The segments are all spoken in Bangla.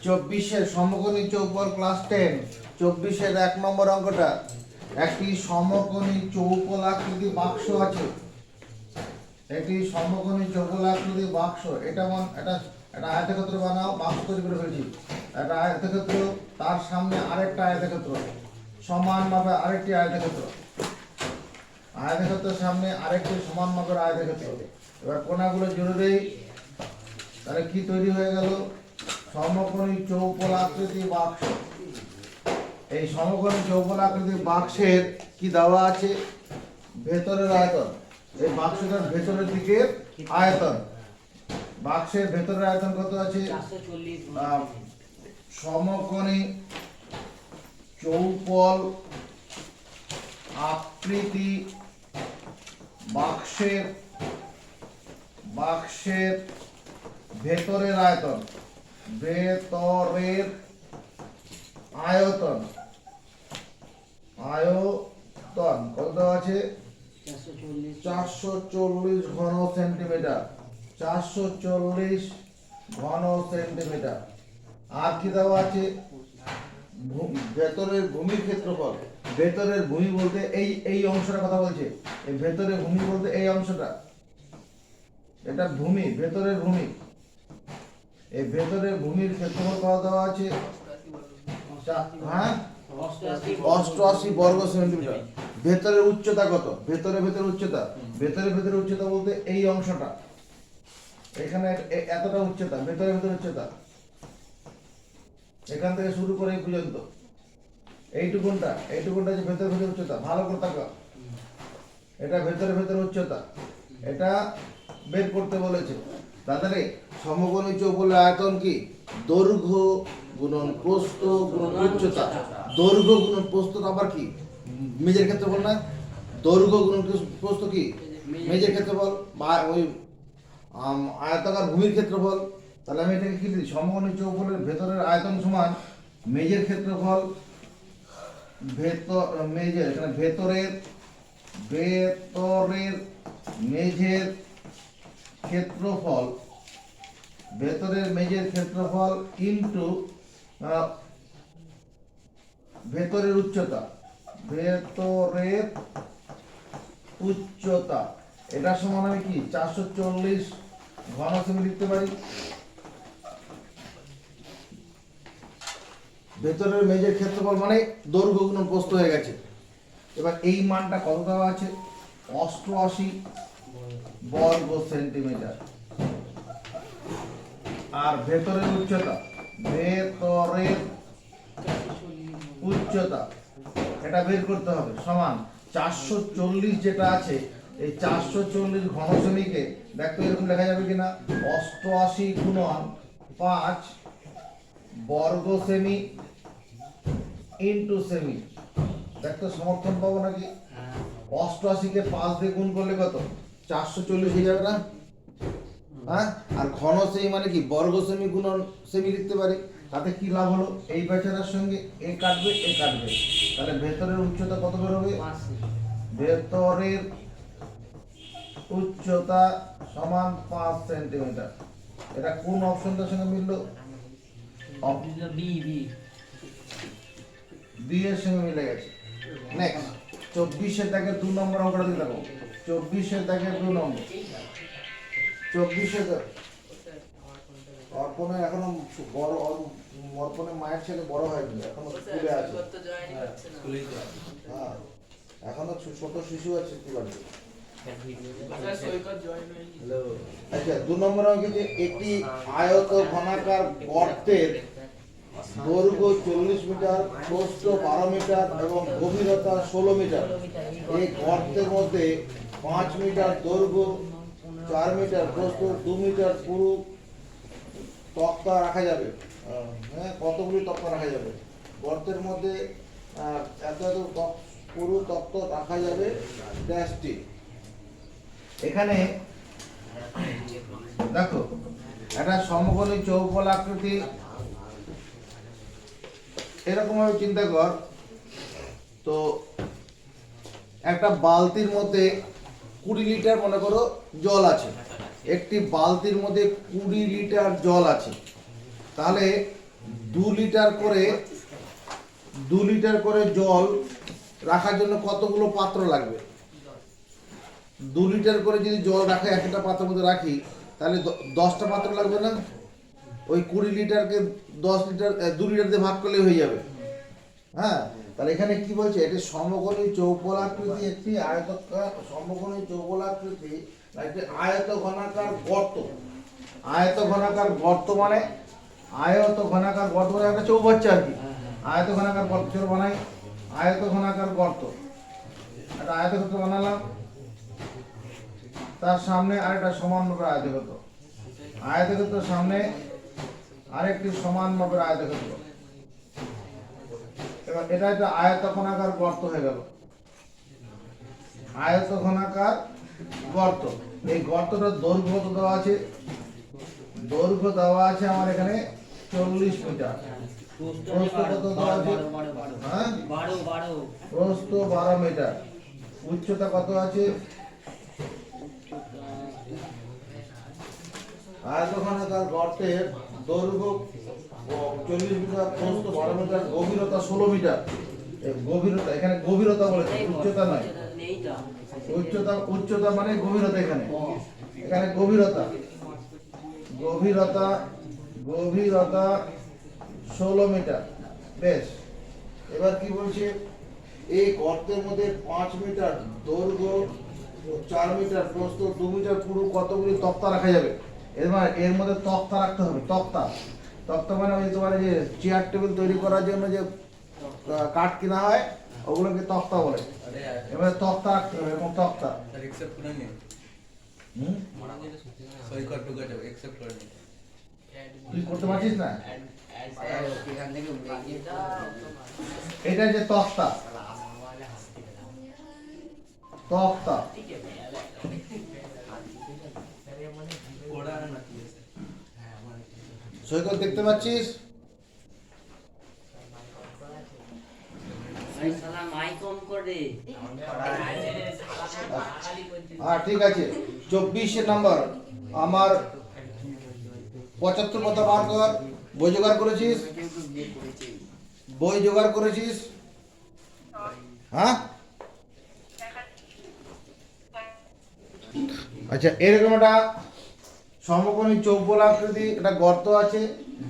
24-এর সমকোণী চৌকোণ ক্লাস 10 24-এর 1 নম্বর অঙ্কটা। একটি সমকোণী চৌকোলাকৃতি বাক্স আছে। একটি সমকোণী চৌকোলাকৃতি বাক্স, এটা এটা আয়তক্ষেত্র বানাও, বাক্স তৈরি করে ফেলছি। একটা আয়তক্ষেত্র, তার সামনে আরেকটা আয়তক্ষেত্র, সমান মাপে আরেকটি আয়তক্ষেত্র, আয়তক্ষেত্রের সামনে আরেকটি সমান মাপের আয়তক্ষেত্র। এবার কোণাগুলো জুড়ে দেই, তাহলে কি তৈরি হয়ে গেল? সমকোণী চৌকোলাকৃতি বাক্স। এই সমকোণী চৌকোলাকৃতি বাক্সের কি দেওয়া আছে? ভেতরের আয়তন। এই বাক্সটার ভেতরের দিকে আয়তন, বাক্সের ভেতরের আয়তন কত আছে? সমকোণী চৌকোল আকৃতি বাক্সের ভেতরের আয়তন, ভেতরের আয়তন কত আছে? 440 ঘন সেন্টিমিটার, 440 ঘন সেন্টিমিটার। আর কি দেওয়া আছে? ভেতরের ভূমির ক্ষেত্রফল। ভেতরের ভূমি বলতে এই অংশটা কথা বলছে। এই ভেতরের ভূমি বলতে এই অংশটা, এটা ভূমি, ভেতরের ভূমি। এই ভেতরের ভূমির ক্ষেত্রফল কত দেওয়া আছে? 88 বর্গ সেন্টিমিটার। ভেতরের উচ্চতা কত? ভেতরের উচ্চতা, ভেতরের উচ্চতা বলতে এই অংশটা, এখানে এতটা উচ্চতা, ভেতরের উচ্চতা, এখান থেকে শুরু করে এই পর্যন্ত এইটুকুনটা যে ভেতরের উচ্চতা। ভালো করে তাকাও, এটা ভেতরের উচ্চতা, এটা বের করতে বলেছে। তাহলে সমকোণী চৌকোলের আয়তন কি? দৈর্ঘ্য গুণন প্রস্থ গুণন উচ্চতা। দৈর্ঘ্য গুণন প্রস্থ আবার কি? মেজের ক্ষেত্রফল না? দৈর্ঘ্য গুণন প্রস্থ কি? মেজের ক্ষেত্রফল বা ওই আয়তাকার ভূমির ক্ষেত্রফল। তাহলে আমি এটাকে কি দিই? সমকোণী চৌকোলের ভেতরের আয়তন সমান মেজের ক্ষেত্রফল, মেজের, এখানে ভেতরের মেজের ক্ষেত্রফল, ভেতরের মেজের ক্ষেত্রফল ইনটু ভেতরের উচ্চতা, ভেতরের উচ্চতা। এটা সমান আমি কি 440 ঘন সেমি লিখতে পারি। ভেতরের মেজের ক্ষেত্রফল মানে দৈর্ঘ্য গুণন প্রস্থ হয়ে গেছে। এবার এই মানটা কত দেওয়া আছে? 88 বর্গ সেন্টিমিটার। আর ভেতরের উচ্চতা, এটা বের করতে হবে, সমান 440 যেটা আছে, এই 440 ঘন সেমিকে দেখো এরকম লেখা যাবে কিনা? 88 গুণন 5 বর্গ সেমি ইন্টু সেমি। দেখতো সমর্থন পাবো নাকি? 88 কে 5 দিয়ে গুণ করলে কত? 440 হয়ে যাবে না? হ্যাঁ, আর ঘন সেমি মানে কি? বর্গ সেমি গুণন সেমি লিখতে পারি। তাতে কি লাভ হলো? এই বেচারার সঙ্গে এ কাটবে, তাহলে ভেতরের উচ্চতা কত বের হবে? ভেতরের উচ্চতা সমান 5 সেন্টিমিটার। এটা কোন অপশনটার সঙ্গে মিললো? বি এর সঙ্গে মিলে গেছে। নেক্সট 24-এর দাগের 2 নম্বর অঙ্কটা দিয়ে দেখো। 24-এর দাগের 2 নম্বর। 24-এর অর্পণে এখনো বড়, অর্পণের মায়ের ছেলে বড় হয়নি, এখনো স্কুলে আছে। হ্যাঁ, এখনো ছোট শিশু আছে কি বাড়ি। আচ্ছা, 2 নম্বর অঙ্কে যে একটি আয়ত ঘনাকার গর্তের দৈর্ঘ্য 40 মিটার, প্রস্থ 12 মিটার এবং গভীরতা 16 মিটার। এই গর্তের মধ্যে 5 মিটার দৈর্ঘ্য, 4 মিটার প্রস্থ, 2 মিটার পুরু তক্তা রাখা যাবে। হ্যাঁ, কতগুলি তক্তা রাখা যাবে? গর্তের মধ্যে এত পুরু তক্তা রাখা যাবে ড্যাশটি। এখানে দেখো একটা সমকোণী চৌকোল আকৃতি, এরকম ভাবে চিন্তা কর। তো একটা বালতির মধ্যে 20 লিটার মনে করো জল আছে। একটি বালতির মধ্যে 20 লিটার জল আছে। তাহলে দু লিটার করে জল রাখার জন্য কতগুলো পাত্র লাগবে? 2 লিটার করে যদি জল রাখে একটা পাত্রের মধ্যে রাখি, তাহলে 10টা পাত্র লাগবে না? ওই 20 লিটারকে 10 লিটার 2 লিটার দিয়ে ভাগ করলে হয়ে যাবে। হ্যাঁ, তাহলে এখানে কি বলছে? এটা সমকোণী চৌকোলাকৃতি একটি আয়তাকার সমকোণী চৌকোলাকৃতি একটি আয়ত ঘনাকার গর্ত। আয়ত ঘনাকার গর্ত মানে একটা চৌবাচ্চা আর কি। আয়ত ঘনাকার গর্ত বানাই, আয়ত ঘনাকার গর্ত, একটা আয়তক্ষেত্র বানালাম, তার সামনে আরেকটা সমান মাপের আয়তক্ষেত্র, আয়তক্ষেত্রের সামনে আরেকটি সমান মাপের আয়তক্ষেত্র। এবার এটা একটা আয়ত ঘনাকার গর্ত হয়ে গেল, আয়ত ঘনাকার গর্ত। এই গর্তটার দৈর্ঘ্য কত দেওয়া আছে? দৈর্ঘ্য দেওয়া আছে আমার এখানে 40 মিটার। প্রস্থ কত দেওয়া আছে? হ্যাঁ, প্রস্থ 12 মিটার। উচ্চতা কত আছে? আয়তঘনাকার গর্তের দৈর্ঘ্য 40 মিটার, প্রস্থ 12 মিটার, গভীরতা 16 মিটার। গভীরতা এখানে গভীরতা বলেছে, উচ্চতা নয়। উচ্চতা মানে গভীরতা। এখানে গভীরতা 16 মিটার। বেশ, এবার কি বলছে? এই গর্তের মধ্যে 5 মিটার দৈর্ঘ্য, 4 মিটার প্রস্থ, 2 মিটার পুরো কতগুলি তক্তা রাখা যাবে? এর মধ্যে তক্তা রাখতে হবে। তক্তা মানে ওই তোমার যে চেয়ার টেবিল তৈরি করার জন্য যে কাঠ কিনা হয়, ওগুলোকে তক্তা বলে। এবারে তক্তা রাখতে হবে, এরকম তক্তা। তুই করতে পারছিস না? এটা যে তক্তা সৈকত দেখতে পাচ্ছিস? ঠিক আছে। 24 নম্বর আমার 75 পাতা বার কর। বই জোগাড় করেছিস? হ্যাঁ, আচ্ছা। এরকম একটা সমকোণী চৌকোলাকৃতি একটা গর্ত আছে,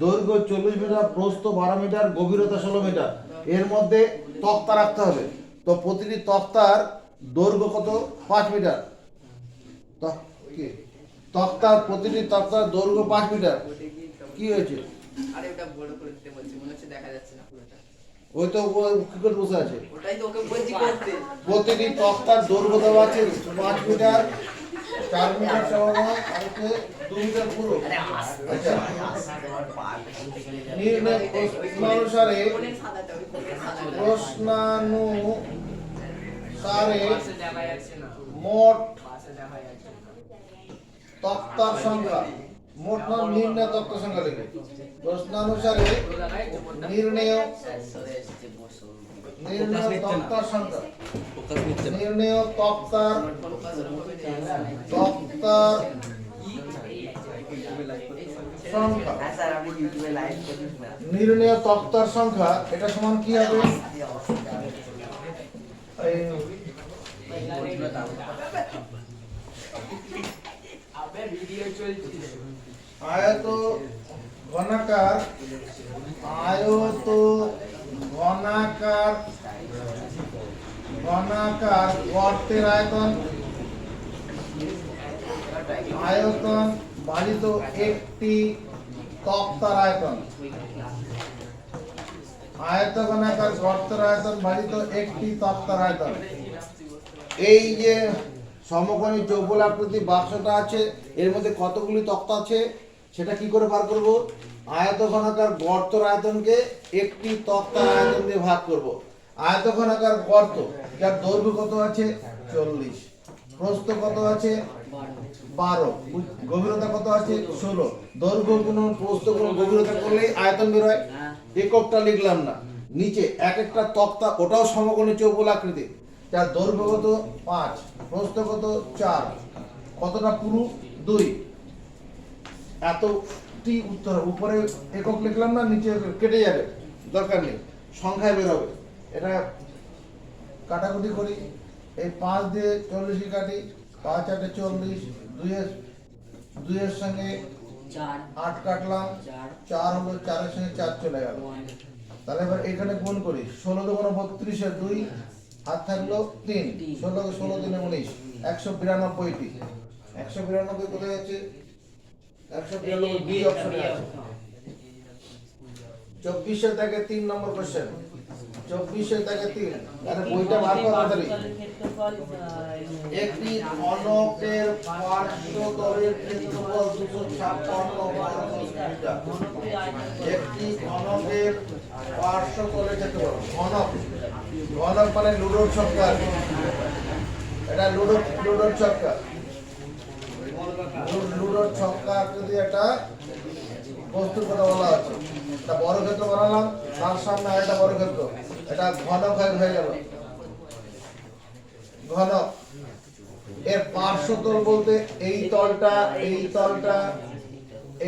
দৈর্ঘ্য 40 মিটার, প্রস্থ 12 মিটার, গভীরতা 16 মিটার। এর মধ্যে তক্তা রাখতে হবে। তো প্রতিটি তক্তার দৈর্ঘ্য কত? 5 মিটার। প্রতিটি তক্তার দৈর্ঘ্য 5 মিটার। কি হয়েছে? আরে ওটা বড় করে দিতে বলছি, মনে হচ্ছে দেখা যাচ্ছে না পুরোটা। ওই তো কি করে বসে আছে? ওটাই তো ওকে বলছি করতে। প্রতিটি তক্তার দৈর্ঘ্য দেওয়া আছে 5 মিটার, 4 মিটার সমান আর 2 মিটার পুরো। আচ্ছা, প্রশ্নানুসারে মোট তক্তার সংখ্যা, মোট নির্ণয় তক্তার সংখ্যা লিখে। প্রশ্নানুসারে নির্ণয় তক্তার সংখ্যা, নির্ণয় তক্তার সংখ্যা, নির্ণয় তক্তার সংখ্যা। এটা সমান কি হবে? আয়ত ঘনাকার গর্তের আয়তন ভাজিত একটি তক্তার আয়তন। আয়ত ঘনাকার গর্তের আয়তন ভাজিত একটি তক্তার আয়তন। এই যে সমকোণী চৌকোলাকৃতি বাক্সটা আছে, এর মধ্যে কতগুলি তক্তা আছে সেটা কি করে বার করব? আয়ত ঘনাকার গর্তের আয়তনকে একটি তক্তার আয়তন দিয়ে ভাগ করব। আয়ত ঘনাকার গর্ত, যার দৈর্ঘ্য কত আছে? 40, প্রস্থ কত আছে? 12, গভীরতা কত আছে? 16। দৈর্ঘ্য গুণ প্রস্থ গুণ গভীরতা করলেই আয়তন বের হয়। এককটা লিখলাম না, নিচে এক একটা তক্তা, ওটাও সমকোণী চৌকোলাকৃতি, যার দৈর্ঘ্য কত? 5, প্রস্থ কত? 4, কতটা পুরু? 2। এত একটি উত্তর, উপরে একক লিখলাম না, নিচে কেটে যাবে, দরকার নেই, সংখ্যায় বেরোবে। এটা কাটাকুটি করি, এই 5 দিয়ে 40 কে কাটি, 5 8 40, দুইয়ের সঙ্গে 8 কাটলাম, 4 হলো, 4 এর সঙ্গে 4 চলে গেল। তাহলে এবার এখানে গুণ করি, 16 দুগুণ 32 এর 2, হাত থাকলো 3, 16 16 3 19, 192টি। 192 কোথায় যাচ্ছে? 192 বি অপশনে আছে। 24 এর দাগে 3 নম্বর কোশ্চেন, 24 এর দাগে 3। আরে বইটা বার কর তাড়াতাড়ি। একটি ঘনকের পার্শ্বতলের ক্ষেত্রফল 256 বর্গ মিটার। একটি ঘনকের পার্শ্বতলের ক্ষেত্রফল, ঘনক, ঘনক মানে লুডোর ছক্কা, এটা লুডোর ছক্কা, লুডোর ছক্কা আকৃতি একটা বস্তুর কথা বলা আছে। এটা বর্গক্ষেত্র বানালাম, তার সামনে আরেকটা বর্গক্ষেত্র, এটা ঘনক হয়ে গেল। ঘনক এর পার্শ্বতল বলতে এই তলটা, এই তলটা,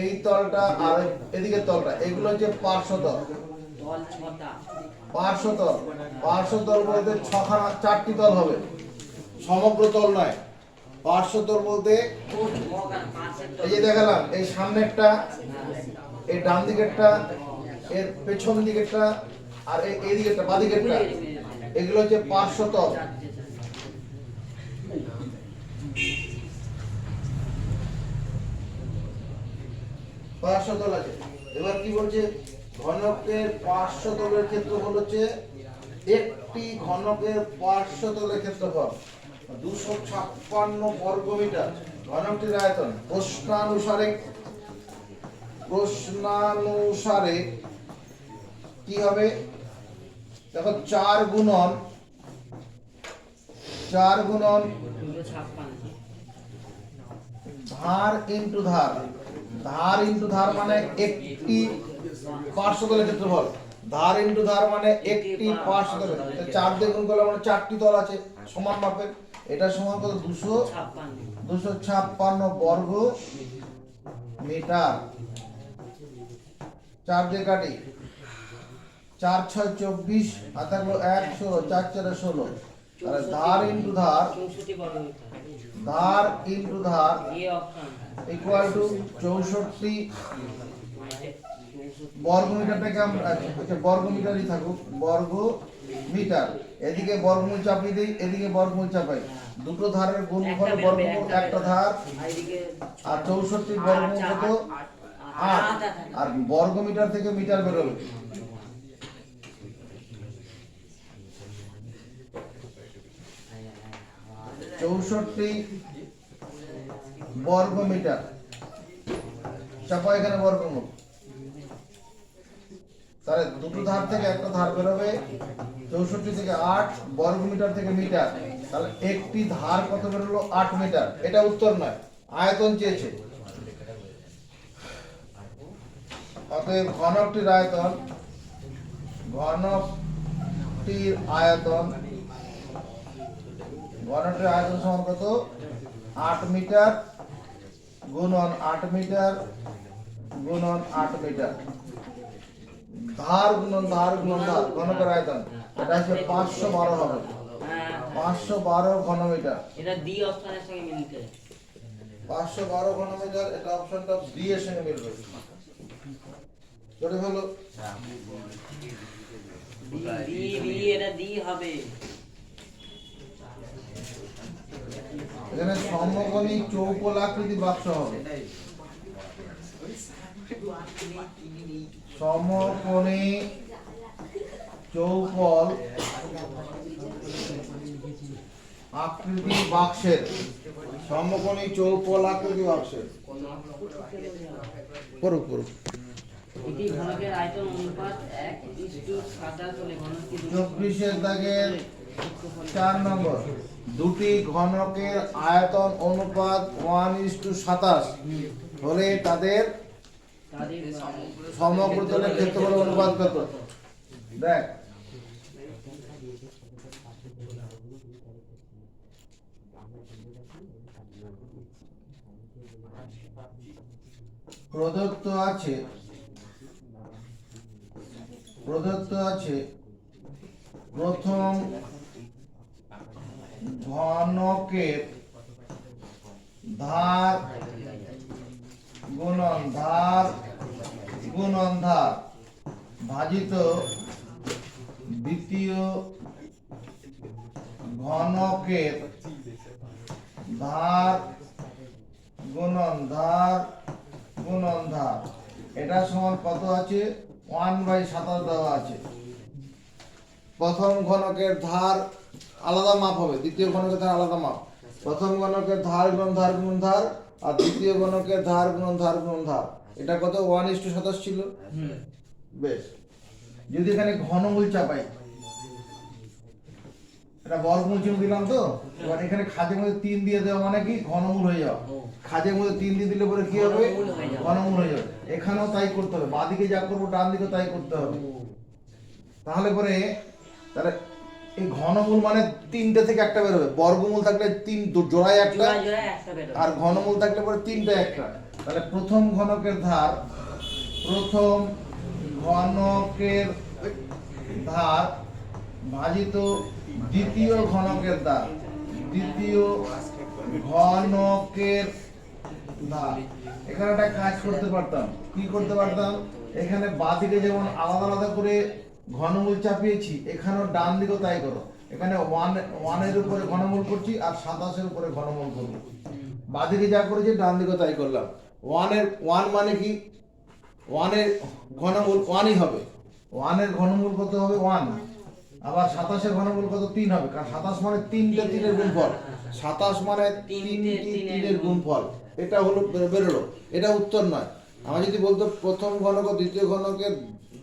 এই তলটা আর এদিকে তলটা, এগুলো হচ্ছে পার্শ্বতল। পার্শ্বতল, পার্শ্বতল বলতে 4টি তল হবে, সমগ্র তল নয়। পার্শ্বতল বলতে এই যে দেখালাম, এই সামনেরটা, এই ডান দিকেরটা, এর পেছন দিকেরটা, আর এই দিকেরটা, বাঁ দিকেরটা, এগুলো হচ্ছে পার্শ্বতল। পার্শ্বতল আছে। এবার কি বলছে? ঘনকের পার্শ্বতলের ক্ষেত্রফল হচ্ছে, একটি ঘনকের পার্শ্বতলের ক্ষেত্রফল 256 বর্গ মিটার। ঘনকটির আয়তন প্রশ্নানুসারে কি হবে? দেখো 4 গুণন ধার ইনটু ধার, ধার ইনটু ধার মানে একটি পার্শ্বতলের ক্ষেত্রফল, ধার ইনটু ধার মানে একটি পার্শ্বতলের। 4 দিয়ে গুণ করলে মানে 4টি তল আছে সমান মাপের, এটা সমান কত? 256 বর্গ মিটার। 4 দিয়ে কাটি, 4 6 24, আর থাকলো 1 16, 4 4 16। তাহলে ধার ইনটু ধার, ধার ইনটু ধার ইকুয়াল টু 64 বর্গ মিটারটাকে আমরা, আচ্ছা বর্গ মিটারই থাকুক, বর্গ মিটার। এদিকে বর্গমূল চাপিয়ে দিই, এদিকে বর্গমূল চাপাই, দুটো ধারের গুণফল বর্গমূল, একটা ধার, আর 64 বর্গমূল কত? 8, আর বর্গ মিটার থেকে মিটার বেরোবে। চৌষট্টি বর্গ মিটার, চাপা এখানে বর্গমূল। তাহলে দুটো ধার থেকে একটা ধার বেরোবে, 64 থেকে 8, বর্গ মিটার থেকে মিটার, তাহলে একটি ধার কত বেরোলো? 8 মিটার। এটা উত্তর নয়, আয়তন চেয়েছে। অতএব ঘনকটির আয়তন, ঘনকটির আয়তন সমান কত? 8 মিটার গুণন 8 মিটার গুণন 8 মিটার, ধার গুণন ধার গুণন ধার, ঘনকের আয়তন এটা হচ্ছে 512 হবে, 512 ঘনমিটার। এটা ডি অপশনের সঙ্গে মিলছে, 512 ঘনমিটার। এটা অপশনটা বি এর সঙ্গে মিলবে। করে হলো ডি এটা ডি হবে। এখানে সমকোণী চৌকোলাকৃতি বাক্স হবে, সমকোণী চৌকোল আকৃতি বাক্সের, সমকোণী চৌকোল আকৃতি বাক্সের। করুক করুক। এটি ঘনকের আয়তন অনুপাত 1:27 হলে ঘনকটি 24 এর দাগের 4 নম্বর, দুটি ঘনকের আয়তন অনুপাত 1:27 হলে তাদের সমগ্র তলের ক্ষেত্রফল অনুপাত কত? দেখ প্রদত্ত আছে প্রথম ঘনকের ধার গুণন ধার ভাজিত দ্বিতীয় ঘনকের ধার গুণন ধার এটা সমান কত আছে 1/27 দেওয়া আছে। প্রথম ঘনকের ধার আলাদা মাপ হবে, দ্বিতীয় ঘনকের ধার আলাদা মাপ। প্রথম ঘনকের ধার গুণন ধার আর দ্বিতীয় ঘনকের ধার গুণন ধার। এটা কত 1:27 ছিল। বেশ, যদি এখানে ঘনমূল চাপাই, এটা বর্গমূল চিহ্ন দিলাম তো, এবার এখানে খাজের মধ্যে 3 দিয়ে দেওয়া মানে কি ঘনমূল হয়ে যাওয়া। খাজের মধ্যে 3 দিয়ে দিলে পরে কি হবে ঘনমূল হয়ে যাবে। এখানেও তাই করতে হবে, বাঁদিকে যা করবো ডান দিকে তাই করতে হবে। তাহলে এই ঘনমূল মানে 3টে থেকে একটা বের হবে। বর্গমূল থাকলে 3 জোড়ায় একটা, আর ঘনমূল থাকলে পরে 3টে একটা। তাহলে প্রথম ঘনকের ধার ভাজিত দ্বিতীয় ঘনকের ধার এখানে একটা কাজ করতে পারতাম। কি করতে পারতাম, এখানে বাঁদিকে যেমন আলাদা আলাদা করে ঘনমূল চাপিয়েছি, এখানেও ডান দিকেও তাই করো। এখানে 1 এর উপরে ঘনমূল করছি আর 27 এর উপরে ঘনমূল করবো। বাঁদিকে যা করেছি ডান দিকে তাই করলাম। 1 মানে কি 1 এর ঘনমূল 1ই হবে। 1 এর ঘনমূল কত হবে 1, আবার 27 এর ঘনমূল কত 3 হবে, কারণ 27 মানে 3টে 3 এর গুণফল। 27 মানে 3 এর গুণফল। এটা হলো বেরোলো। এটা উত্তর নয়। আমার যদি বলতো প্রথম ঘনক ও দ্বিতীয় ঘনকের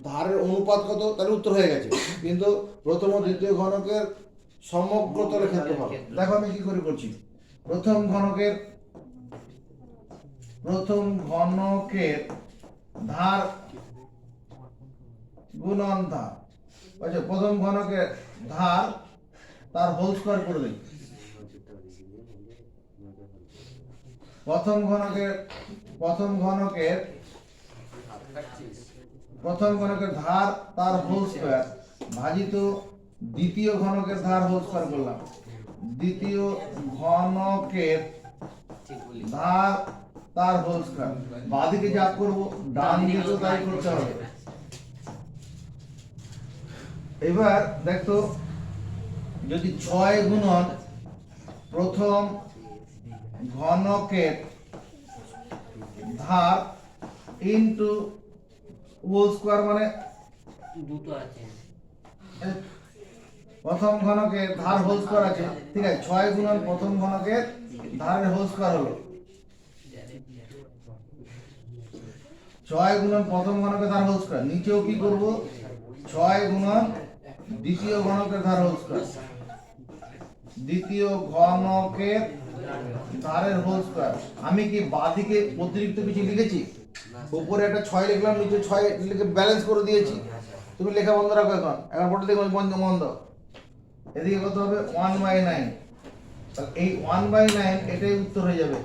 ধারের অনুপাত কত, তাহলে উত্তর হয়ে গেছে। কিন্তু প্রথম ও দ্বিতীয় ঘনকের সমগ্র তলের ক্ষেত্রফল। দেখো আমি কি করে করছি। প্রথম ঘনকের ধার গুণন ধার, আচ্ছা প্রথম ঘনকের ধার তার হোল স্কয়ার করে দিই। প্রথম ঘনকের ধার তার হোল স্কয়ার ভাজিত দ্বিতীয় ঘনকের ধার হোল স্কয়ার করলাম। দ্বিতীয় ঘনকের ধার তার হোল স্কয়ার। বাঁদিকে যা করবো ডান দিকে তো তাই করতে হবে। এবার দেখো, যদি 6 গুণন প্রথম ঘনকের ধার ইনটু হোল স্কয়ার মানে দুটো আছে, প্রথম ঘনকের ধার হোল স্কয়ার আছে, ঠিক আছে। 6 গুণন প্রথম ঘনকের ধারের হোল স্কয়ার হলো 6 গুণন প্রথম ঘনকের ধার হোল স্কয়ার। নিচেও কি করব 6 গুণন দ্বিতীয় ঘনকের ধার হোল স্কয়ার। দ্বিতীয় ঘনকের ধারের হোল স্কয়ার। আমি কি বাঁদিকে অতিরিক্ত কিছু লিখেছি? উপরে একটা 6 লিখলাম, নিচে 6 লিখে ব্যালেন্স করে দিয়েছি। তুমি লেখা বন্ধ রাখো। এখন পড়তে দেখো বন্ধ। এদিকে কত হবে 1/9। তাহলে এই 1/9 এটাই উত্তর হয়ে যাবে।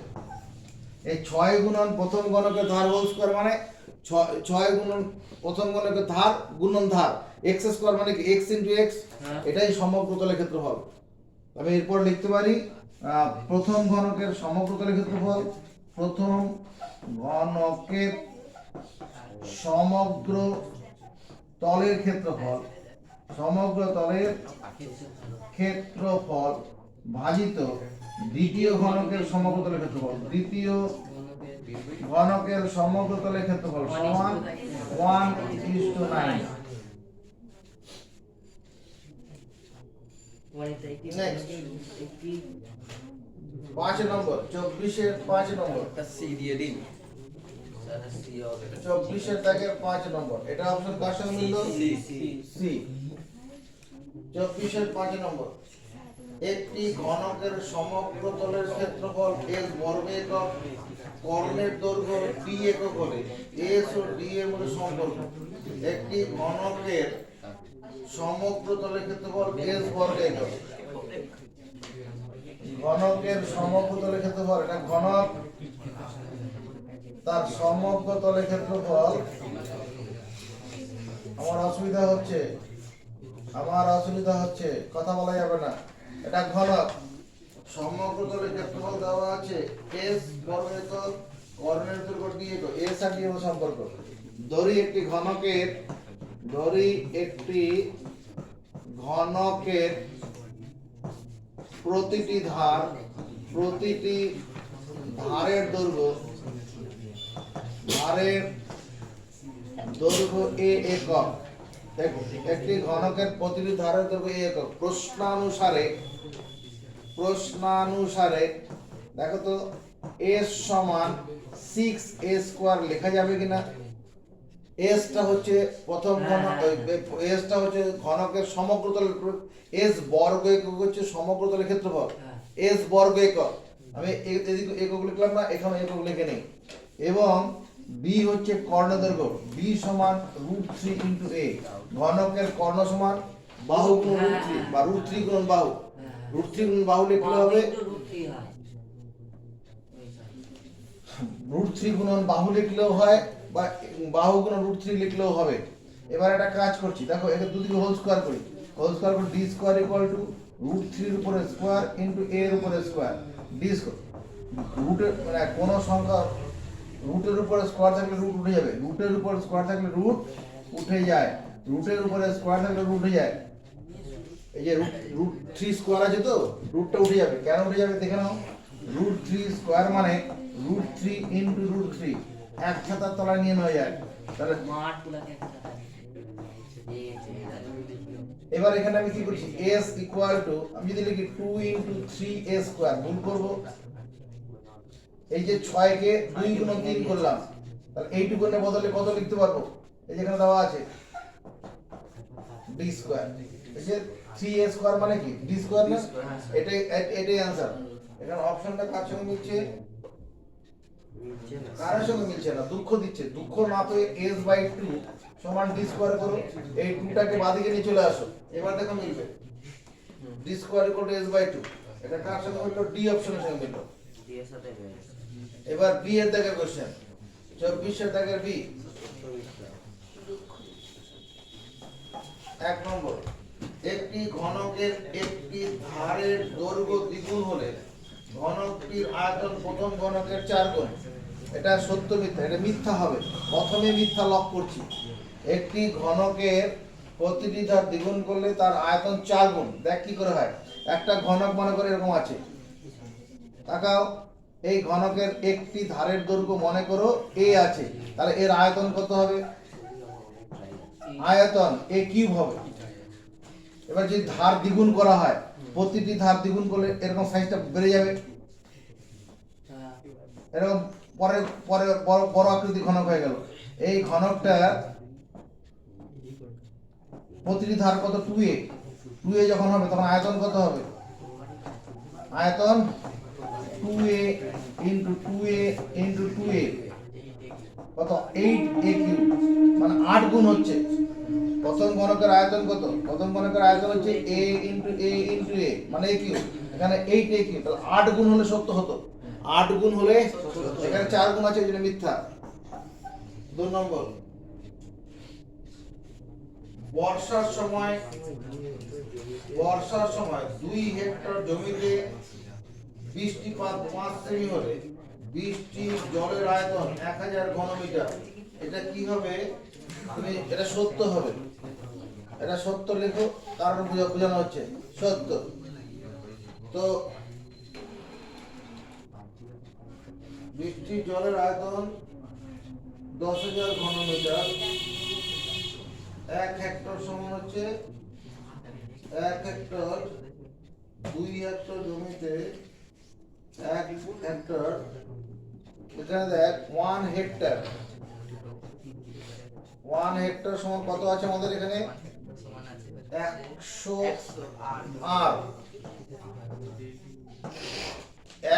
এই 6 গুণন প্রথম ঘনকের ধার হোল স্কয়ার মানে 6 গুণন প্রথম ঘনকের ধার গুণন ধার x স্কয়ার মানে কি x * x। এটাই সমগ্র তলের ক্ষেত্রফল। আমি এরপর লিখতে পারি প্রথম ঘনকের সমগ্র তলের ক্ষেত্রফল। প্রথম ঘনকের সমগ্র তলের ক্ষেত্রফল ভাজিত দ্বিতীয় ঘনকের সমগ্র তলের ক্ষেত্রফল। দ্বিতীয় ঘনকের সমগ্র তলের ক্ষেত্রফল সমান 1:9। নেক্সট 5 নম্বর 24 এর 5 নম্বর। সি দিয়ে দিন। 24 এর দাগের 5 নম্বর। এটা অপশন কার সঙ্গে মিলল? সি। 24 এর 5 নম্বর। একটি ঘনকের সমগ্র তলের ক্ষেত্রফল s বর্গ একক, কর্ণের দৈর্ঘ্য d একক হলে s ও d এর মধ্যে সম্পর্ক। একটি ঘনকের সমগ্র তলের ক্ষেত্রফল s বর্গ একক। ঘনকের সমগ্র তলের ক্ষেত্রফল, এটা ঘনক তার সমগ্র তলের ক্ষেত্রফল, আমার অসুবিধা হচ্ছে কথা বলা যাবে না, এটা ঘনক। সমগ্র তলের ক্ষেত্রফল দেওয়া আছে s বর্গ একক, কর্ণের দৈর্ঘ্য d একক, s আর d এর সম্পর্ক। ধরি একটি ঘনকের প্রতিটি ধারের দৈর্ঘ্য a একক। দেখো, একটি ঘনকের প্রতিটি ধারের দৈর্ঘ্য a একক। প্রশ্নানুসারে দেখো তো s সমান 6a স্কয়ার লেখা যাবে কিনা? s টা হচ্ছে প্রথম s টা হচ্ছে ঘনকের সমগ্র তলের, s বর্গ একক হচ্ছে সমগ্র তলের ক্ষেত্রফল, s বর্গ একক। আমি এদিকে একক লিখলাম না, এখানে একক লিখে নেই। এবং b হচ্ছে কর্ণ দৈর্ঘ্য, b সমান √3 * a। ঘনকের কর্ণ সমান বাহু গুণ √3 বা √3 গুণ বাহু। √3 গুণ বাহু লিখলে হবে √3 গুণন বাহু লিখলেও হয় বা বাহু গুণন √3 লিখলেও হবে। এবার একটা কাজ করছি, দেখো একে দুদিকে হোল স্কয়ার করি। হোল স্কয়ার করে d স্কয়ার √3 এর উপরে স্কয়ার ইনটু a এর উপরে স্কয়ার। d স্কয়ার রুটের মানে কোন সংখ্যা রুটের উপরে স্কয়ার থাকলে রুট উঠে যাবে, রুটের উপরে স্কয়ার থাকলে রুট উঠে যায়, রুটের উপরে স্কয়ার থাকলে রুট উঠে যায়। এই যে √3 স্কয়ার আছে তো, রুটটা উঠে যাবে। কেন উঠে যাবে দেখে নাও। √3 স্কয়ার মানে √3 ইনটু √3, এক ছাতার তলায় নিয়ে নেওয়া যায়। তাহলে এবার এখানে আমি কি করছি, s ইকুয়াল টু, আমি যদি লিখি 2 ইনটু 3a স্কয়ার, ভুল করব। এই যে 6 কে 2 গুণ 3 করলাম, তাহলে এইটুকুনের বদলে কত লিখতে পারবো? এই যেখানে দেওয়া আছে d স্কয়ার। এই যে 3a স্কয়ার মানে কি d স্কয়ার না? এটাই आंसर। এখানে অপশনটা কার সঙ্গে মিলছে? কার সঙ্গে মিলছে না? দুঃখ দিচ্ছে। দুঃখ না পেয়ে s/2 সমান d স্কয়ার করো, এই 2টাকে বাদিকে নিয়ে চলে আসো। এবার দেখো মিলবে, d স্কয়ার = s/2। এটা কার সঙ্গে মিললো? d অপশনের সঙ্গে মিললো। d এর সাথে মিলছে। এবার বি এর দাগের কোশ্চেন, 24 এর দাগের বি। 1 নম্বর, একটি ঘনকের একটি ধারের দৈর্ঘ্য দ্বিগুণ হলে ঘনকটির আয়তন প্রথম ঘনকের 4 গুণ। এটা সত্য মিথ্যা? এটা মিথ্যা হবে। প্রথমে মিথ্যা লক করছি। একটি ঘনকের প্রতিটি ধার দ্বিগুণ করলে তার আয়তন 4 গুণ। দেখ কি করে হয়। একটা ঘনক মনে করে এরকম আছে, তাকাও, এই ঘনকের একটি ধারের দৈর্ঘ্য মনে করো a আছে, তাহলে এর আয়তন কত হবে? আয়তন a কিউব হবে। এবার যদি ধার দ্বিগুণ করা হয়, প্রতিটি ধার দ্বিগুণ করলে এরকম সাইজটা বেড়ে যাবে, এরকম পরে পরে বড় আকৃতি ঘনক হয়ে গেল। এই ঘনকটা প্রতিটি ধার কত? 2a। 2a যখন হবে তখন আয়তন কত হবে? আয়তন 2a into 2a into 2a কত? 8a কিউব, মানে 8 গুণ হচ্ছে। প্রথম ঘনকের আয়তন কত? প্রথম ঘনকের আয়তন হচ্ছে a into a into a মানে a কিউব। এখানে 8a কিউব, তাহলে 8 গুণ হলে সত্য হতো। 8 গুণ হলে, এখানে 4 গুণ আছে, এই জন্য মিথ্যা। 2 নম্বর, বর্ষার সময় 2 হেক্টর জমিতে বৃষ্টিপাত 5 সেমি হলে বৃষ্টির জলের আয়তন 1000 ঘনমিটার। এটা কি হবে? তুমি এটা সত্য হবে। এটা সত্য লেখো, কারণ বোঝানো হচ্ছে সত্য। তো বৃষ্টির জলের আয়তন 10,000 ঘনমিটার। 1 হেক্টর সমান হচ্ছে 1 হেক্টর, 2 হেক্টর জমিতে 1 হেক্টর। এখানে দেখ 1 হেক্টর, 1 হেক্টর সমান কত আছে আমাদের এখানে? 100 আর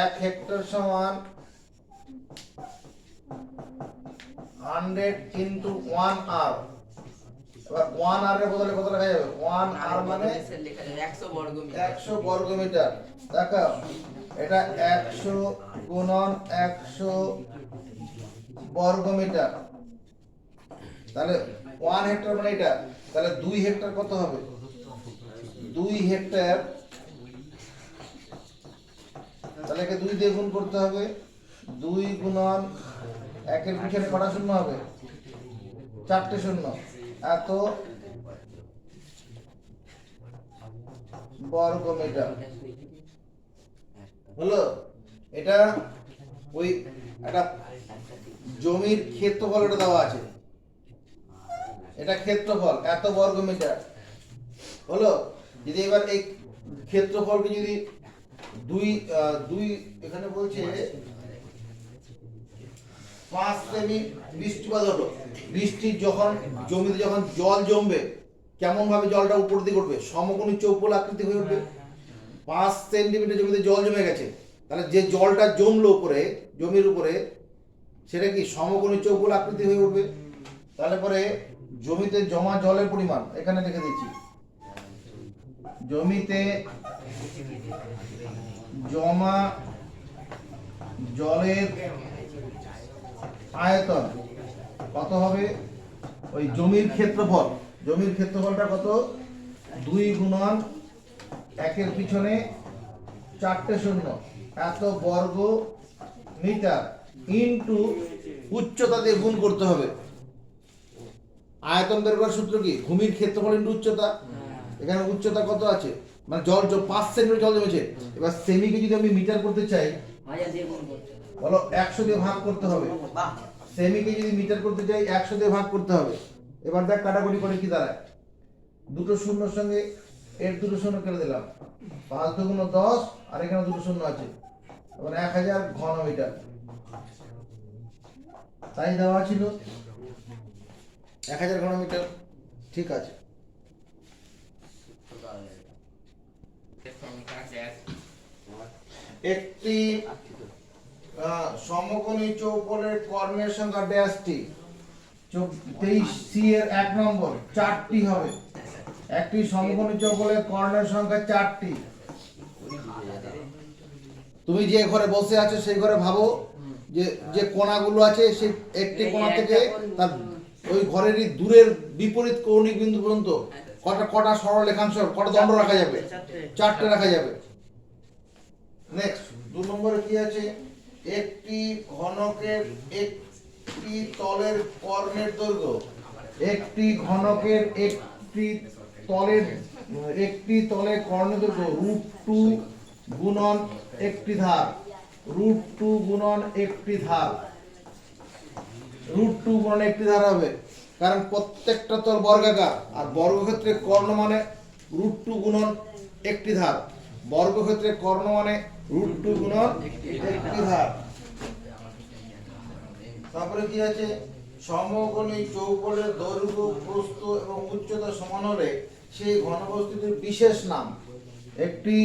1 হেক্টর সমান 100 ইনটু 1 আর। এবার 1 আর এর বদলে কত লেখা যাবে? 1 আর মানে 100 বর্গ মিটার। 100 বর্গ মিটার। দেখো এটা 100 গুণন 100 বর্গ মিটার। তাহলে 1 হেক্টর মানে এটা, তাহলে 2 হেক্টর কত হবে? 2 হেক্টর, তাহলে একে 2 দিয়ে গুণ করতে হবে। 2 গুণন 1 এর পিছনে কটা শূন্য হবে? 4টে শূন্য। এত বর্গ মিটার হলো। এটা ওই একটা জমির ক্ষেত্রফল এটা দেওয়া আছে, এটা ক্ষেত্রফল এত বর্গ মিটার হলো। যদি এবার এই ক্ষেত্রফলকে যদি দুই এখানে বলছে 5 সেমি বৃষ্টিপাত হলো, বৃষ্টির যখন জমিতে যখন জল জমবে কেমন ভাবে জলটা উপর দিকে উঠবে? সমকোণী চৌকোল আকৃতি হয়ে উঠবে। 5 সেন্টিমিটার জমিতে জল জমে গেছে, তাহলে যে জলটা জমলো উপরে জমির উপরে সেটা কি সমকোণী চৌকোল আকৃতি হয়ে উঠবে। তাহলে পরে জমিতে জমা জলের পরিমাণ এখানে লিখে দিচ্ছি, জমিতে জমা জলের আয়তন কত হবে? ওই জমির ক্ষেত্রফল, জমির ক্ষেত্রফলটা কত? 2 গুণন 1 এর পিছনে 4টে শূন্য, এত বর্গ মিটার ইনটু উচ্চতা দিয়ে গুণ করতে হবে। আয়তন বের করার সূত্র কি? ভূমির ক্ষেত্রফল ইনটু উচ্চতা। এখানে উচ্চতা কত আছে? মানে জল 5 সেন্টিমিটার জল জমেছে। এবার সেমিকে যদি আমি মিটার করতে চাই, বলো 100 দিয়ে ভাগ করতে হবে। সেমিকে যদি মিটার করতে চাই 100 দিয়ে ভাগ করতে হবে। এবার দেখ কাটাকুটি করে কি দাঁড়ায়, দুটো শূন্যর সঙ্গে এর দুটো শূন্য কেটে দিলাম, 5 দুগুণ 10, আর এখানে দুটো শূন্য আছে, মানে 1000 ঘন মিটার। তাই দেওয়া ছিল 1000 ঘন মিটার। ঠিক আছে, একটি সমকোণী চৌকোলের কর্ণের সংখ্যা ড্যাশটি 23C এর 1 নম্বর 4টি হবে। একটি সমকোণী চৌকোলের কর্ণের সংখ্যা 4টি। তুমি যে ঘরে বসে আছো সেই ঘরে ভাবো যে যে কোণাগুলো আছে সেই একটি কোণা থেকে তার ওই ঘরেরই দূরের বিপরীত কৌণিক বিন্দু পর্যন্ত কটা সরল রেখাংশ, কটা দণ্ড রাখা যাবে? 4টে রাখা যাবে। নেক্সট 2 নম্বরে কি আছে? একটি ঘনকের একটি তলের কর্ণের দৈর্ঘ্য, একটি ঘনকের একটি তলের কর্ণের দৈর্ঘ্য √2 গুণন একটি ধার, √2 গুণন একটি ধার, √2 গুণন একটি ধার হবে, কারণ প্রত্যেকটা তল বর্গাকার আর বর্গক্ষেত্রে কর্ণ মানে √2 গুণন একটি ধার, বর্গক্ষেত্রে কর্ণ মানে √2 গুণন একটি ধার। তারপরে কি আছে? সমকোণী চৌকোলের দৈর্ঘ্য প্রস্থ এবং উচ্চতা সমান হলে সেই ঘনবস্তুটির বিশেষ নাম। একটি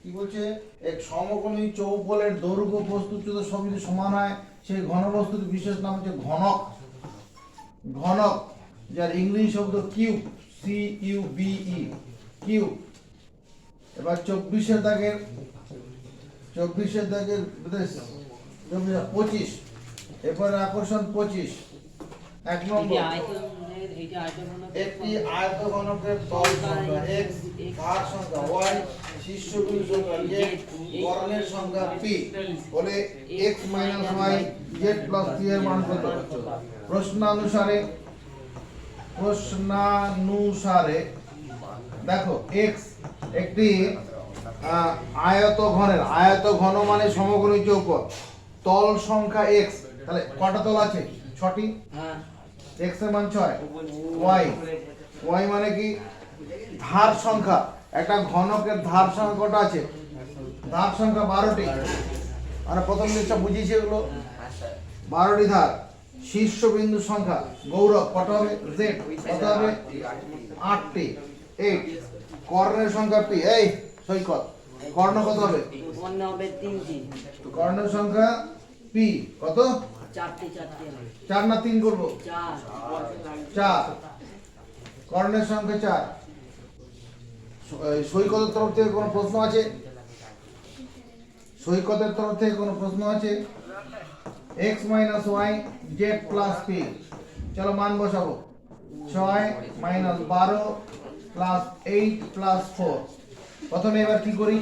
কি বলছে? এক সমকোণী চৌকোলের দৈর্ঘ্য প্রস্থ উচ্চতা সব যদি সমান হয় সেই ঘনবস্তুটির বিশেষ নাম হচ্ছে ঘনক। ঘনক, যার ইংলিশ শব্দ কিউব, CUBE, কিউব। এবার 24 দাগের 25, এরপরে আকর্ষণ 25 1 নম্বর। একটি আয়তঘনকের তল সংখ্যা x, ধার সংখ্যা y, শীর্ষবিন্দু সংখ্যা z, কর্ণের সংখ্যা p বলে x - y z + 3 এর মান কত? প্রশ্নানুসারে দেখো x একটি আয়তঘন মানে সমকোণী চৌকোণ, তল সংখ্যা x, তাহলে কটা তল আছে? 6টি। x এর মান 6, y মানে কি? ধার সংখ্যা, একটা ঘনকের ধার সংখ্যা কটা আছে? ধার সংখ্যা 12টি। আর প্রথম জিনিসটা বুঝিয়েছি এগুলো, 12টি ধার। শীর্ষবিন্দু সংখ্যা গৌরব কত হবে? z কত হবে? 8টি, 8। কর্ণের সংখ্যা p, এই সৈকত কর্ণ কত হবে? কর্ণের সংখ্যা p কত? 4 না 3 করব? 4। কর্ণের সংখ্যা 4। সৈকতের তরফ থেকে কোনো প্রশ্ন আছে? সৈকতের তরফ থেকে কোনো প্রশ্ন আছে? x minus Y Z plus P. চলো মান বসাবো, 6 মাইনাস 12 প্লাস 8 প্লাস 4। প্রথমে এবার কি করি,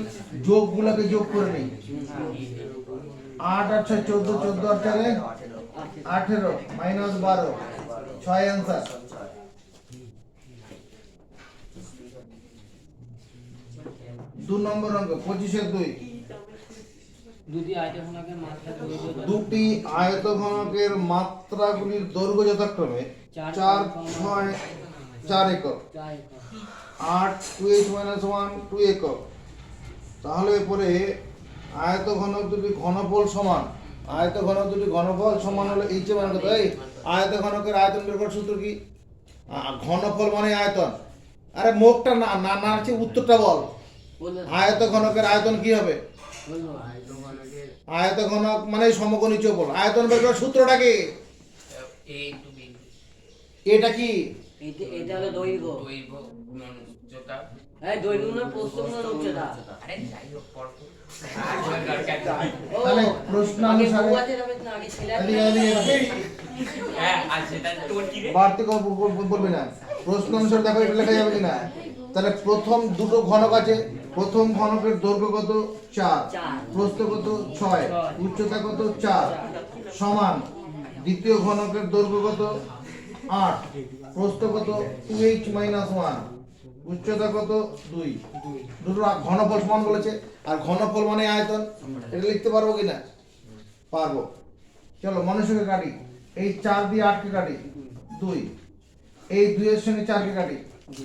যোগগুলোকে যোগ করে নিই। 8 আর 6 14, 14 আর 4 18 মাইনাস 12 6 आंसर। दो নম্বর অঙ্ক 25 এর 2। দুটি আয়তঘনকের মাত্রা দৈর্ঘ্য দুটি আয়তঘনকের মাত্রাগুলির দৈর্ঘ্য যথাক্রমে 4 6 4 একক, 4 একক 8 2h 1 2 একক। তাহলে পরে আয়তঘনক দুটি ঘনফল সমান, আয়তঘনক দুটি ঘনফল সমান হলে h এর মান কত? এই আয়তঘনকের আয়তন বের করার সূত্র কি? ঘনফল মানে আয়তন। আরে মুখটা না না না আছে, উত্তরটা বল। বলবো আয়তঘনকের আয়তন কি হবে? বলবো আয়তঘনক মানে সমকোণী চৌকোণ। আয়তন বের করার সূত্রটা কি? A to B এটা কি? এটা হলো দৈর্ঘ্য। দৈর্ঘ্য গুণন উচ্চতা। হ্যাঁ দৈর্ঘ্য গুণন প্রস্থ গুণন উচ্চতা। আরে যাই হোক পর আর দরকার নেই। তাহলে প্রশ্ন আগে অনুসারে বউ আছে না আগে ছেলে আছে? হ্যাঁ আর সেটা তোর কি রে? বাড়তি বলবি না। প্রশ্ন অনুসারে দেখো এটা লেখা যাবে কিনা। তাহলে প্রথম দুটো ঘনক আছে, প্রথম ঘনকের দৈর্ঘ্য কত? 4, প্রস্থ কত? 6, উচ্চতা কত? 4 সমান দ্বিতীয় ঘনকের দৈর্ঘ্য কত? 8, প্রস্থ কত? 2h 1, উচ্চতা কত? 2। দুটো ঘনফল সমান বলেছে, আর ঘনফল মানে আয়তন। এটা লিখতে পারবো কিনা? পারবো। চলো মনুষ্যকে কাটি। এই 4 দিয়ে 8 কে কাটি 2, এই 2 এর সঙ্গে 4 কে কাটি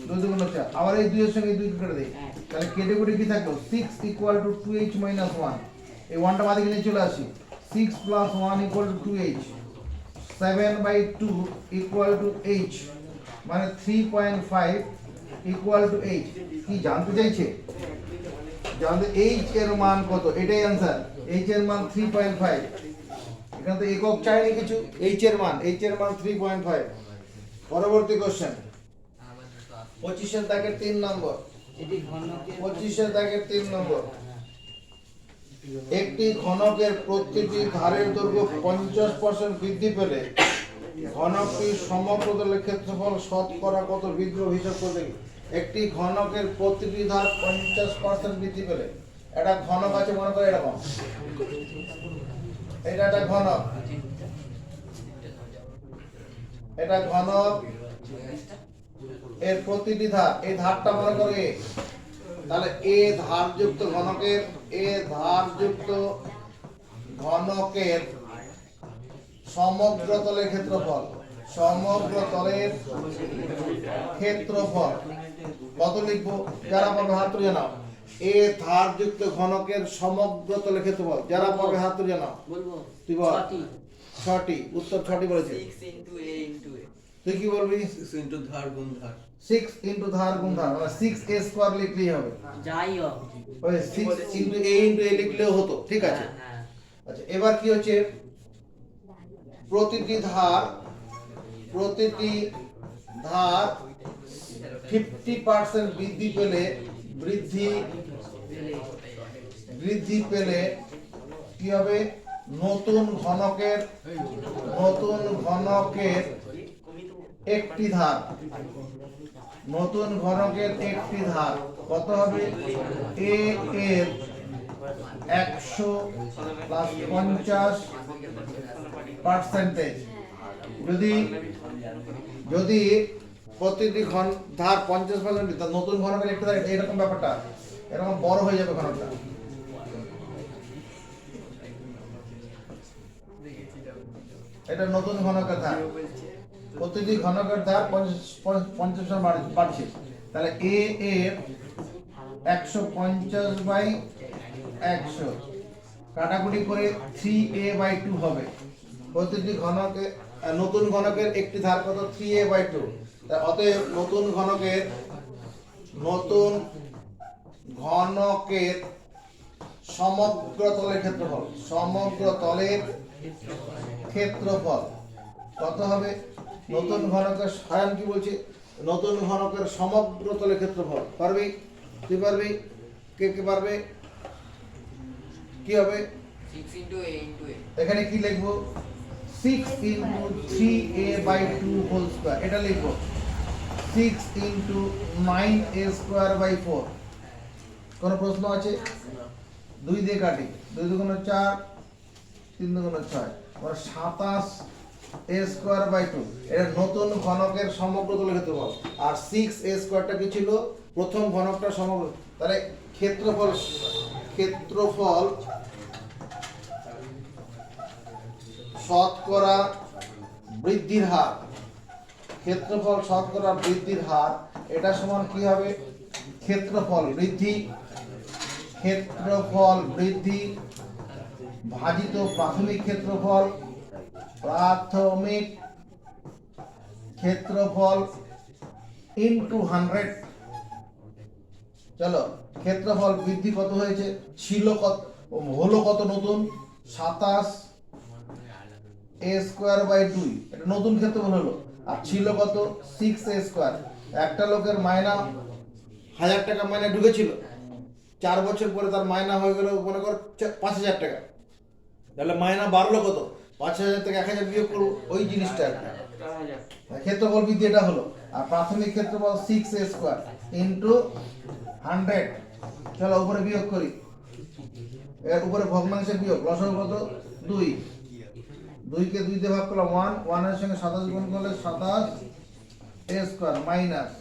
2 2 গুণ 4, আবার এই 2 এর সঙ্গে 2 কে কেটে দেই। তাহলে কেটে কেটে কি থাকলো? 6 ইকুয়াল টু 2h 1। এই 1টা বাদ দিয়ে চলে আসি। 6 plus 1 equal to 2h। 7/2 equal to h, মানে 3.5 ইকুয়াল টু h। কি জানতে চাইছে? জানতে h এর মান কত, এটাই आंसर। h এর মান 3.5। এখানে তো একক চাইনি কিছু। h এর মান 3.5। পরবর্তী কোশ্চেন 25 এর দাগের 3 নম্বর। এটি ঘনকের 25 এর দাগের 3 নম্বর। একটি ঘনকের প্রতিটি ধারের দৈর্ঘ্য 50% বৃদ্ধি পেলে ঘনকটির সমপ্রতলের ক্ষেত্রফল শতকরা কত বৃদ্ধি হিসাব করে দেখি। একটি ঘনকের প্রতিটি ধার 50% বৃদ্ধি পেলে, একটা ঘনক আছে মনে করে এরকম, এটা একটা ঘনক, এটা ঘনক, এর প্রতিটি ধার, এই ধারটা মনে করে A। তাহলে এ ধারযুক্ত ঘনকের, এ ধারযুক্ত ঘনকের সমগ্র তলের ক্ষেত্রফল, সমগ্র তলের ক্ষেত্রফল কত লিখবো? যারা পাবে হাত তুলে জানাও। এ ধারযুক্ত ঘনকের সমগ্র তলের ক্ষেত্রফল, যারা পাবে হাত তুলে জানাও। বলবো তুই বল। 6টি 6টি, উত্তর 6টি বলেছে। 6 into A into A তুই কি বলবি? 6 into ধার গুণ ধার। 6 ইনটু ধার গুণ ধার, মানে 6a স্কয়ার লিখলেই হবে। যাই হোক ওই 6 ইনটু a ইনটু a লিখলেও হতো, ঠিক আছে। হ্যাঁ আচ্ছা এবার কি হচ্ছে, প্রতিটি ধার 50% বৃদ্ধি পেলে কি হবে? নতুন ঘনকের একটি ধার, নতুন ঘনকের একটি ধার কত হবে? a এর 100 প্লাস 50%। যদি প্রতিটি ধার 50%, নতুন ঘনকের একটি ধার, এরকম ব্যাপারটা এরকম বড় হয়ে যাবে ঘনকটা। এটা নতুন ঘনকের ধার, প্রতিটি ঘনকের ধার 50% বাড়ছে। তাহলে a এর 150/100 কাটাকুটি করে 3a/2 হবে। প্রতিটি ঘনকে নতুন ঘনকের একটি ধার কত? 3a/2। অতএব নতুন ঘনকের সমগ্র তলের ক্ষেত্রফল কত হবে? নতুন ঘনকের সায়ান কি বলছে? নতুন ঘনকের সমগ্র তলের ক্ষেত্রফল। পারবি? তুই পারবি? কে কে পারবে? কি হবে? 6 into a into a এখানে কি লিখবো 6 into 3a by 2 whole square এটা লিখবো 6 into 9a square by 4 কোন প্রশ্ন আছে 2 দিয়ে কাটি 2 দুগুণ 4 3 দুগুণ 6 মানে 27 a square by 2 এটা নতুন ঘনকের সমগ্র তুলে লিখতে পারো আর 6a স্কয়ারটা কি ছিল প্রথম ঘনকটা সমগ্র তাহলে ক্ষেত্রফল শতকরা বৃদ্ধির হার ক্ষেত্রফল শতকরা বৃদ্ধির হার এটা সমান কি হবে ক্ষেত্রফল বৃদ্ধি ভাজিত প্রাথমিক ক্ষেত্রফল ইনটু 100 চলো ক্ষেত্রফল বৃদ্ধি কত হয়েছে ছিল কত হলো কত নতুন 27 a স্কয়ার বাই 2 এটা নতুন ক্ষেত্রফল হলো আর ছিল কত 6a স্কয়ার একটা লোকের মাইনা 1000 টাকা মাইনা ঢুকেছিল 4 বছর পরে তার মাইনা হয়ে গেল মনে কর 5000 টাকা তাহলে মাইনা বাড়লো কত 5000 থেকে 1000 বিয়োগ করব ওই জিনিসটা ক্ষেত্রফল বৃদ্ধি এটা হলো আর প্রাথমিক ক্ষেত্রফল 6a স্কয়ার ইনটু 100 চলো উপরে বিয়োগ করি এর উপরে ভগ্নাংশের বিয়োগ লসাগু কত 2 2 কে 2 দিয়ে ভাগ করলে 1 1 এর সঙ্গে 27 গুণ করলে 27 a স্কয়ার মাইনাস